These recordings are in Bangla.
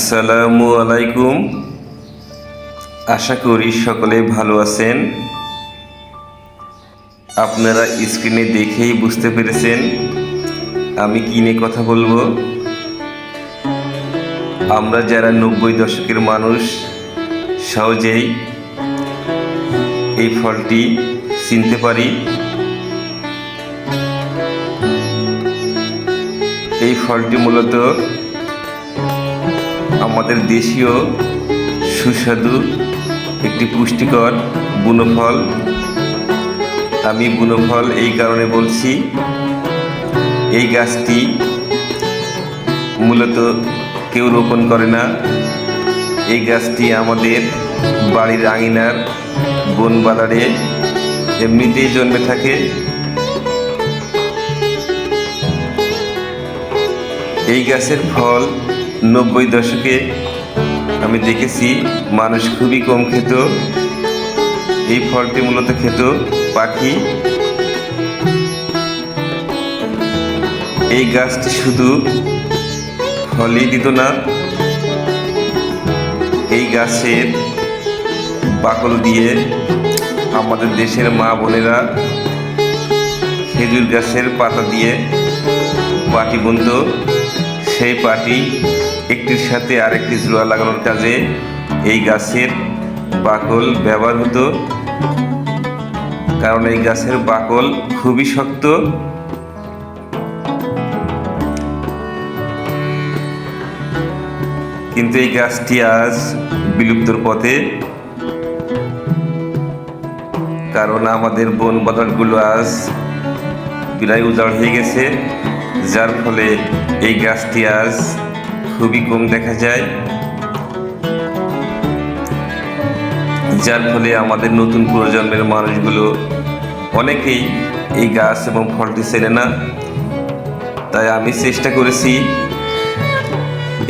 আসসালামু আলাইকুম। আশা করি সকলে ভালো আছেন। আপনারা স্ক্রিনে দেখেই বুঝতে পেরেছেন আমি কি নিয়ে কথা বলবো। আমরা যারা 90 দশকের মানুষ সহজেই এই ফলটি চিনতে পারি। এই ফলটি মূলত আমাদের দেশীয় সুস্বাদু একটি পুষ্টিকর বুনো ফল। আমি বুনো ফল এই কারণে বলছি, এই গাছটি মূলত কেউ রোপণ করে না। এই গাছটি আমাদের বাড়ির আঙিনার বন বাদারে এমনিতেই জন্মে থাকে। এই গাছের ফল 90 দশকে আমি দেখেছি মানুষ খুবই কম খেত। এই ফলটি মূলত খেত পাখি। এই গাছটি শুধু ফলই দিত না, এই গাছের বাকল দিয়ে আমাদের দেশের মা বোনেরা খেজুর গাছের পাতা দিয়ে পাটি বুনত। সেই পাটি একটির সাথে আরেকটি জোড়া লাগানোর কাজে এই গাছের বাকল ব্যবহার হতো, কারণ এই গাছের বাকল খুবই শক্ত। কিন্তু এই গাছটি আজ বিলুপ্তর পথে, কারণ আমাদের বন বাদারগুলো আজ প্রায় উজাড় হয়ে গেছে, যার ফলে এই গাছটি আজ খুবই কম দেখা যায়। যার ফলে আমাদের নতুন প্রজন্মের মানুষগুলো অনেকেই এই গাছ এবং ফলটি চেনে না। তাই আমি চেষ্টা করেছি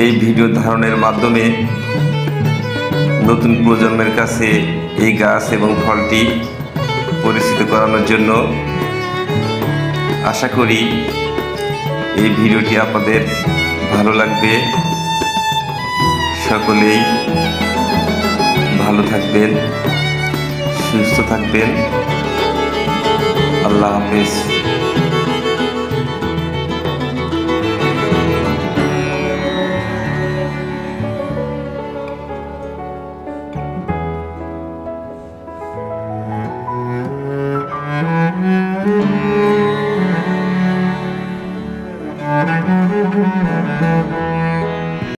এই ভিডিও ধারণের মাধ্যমে নতুন প্রজন্মের কাছে এই গাছ এবং ফলটি পরিচিত করানোর জন্য। আশা করি এই ভিডিওটি আপনাদের ভালো লাগবে। সকলেই ভালো থাকবেন, সুস্থ থাকবেন। আল্লাহ হাফেজ।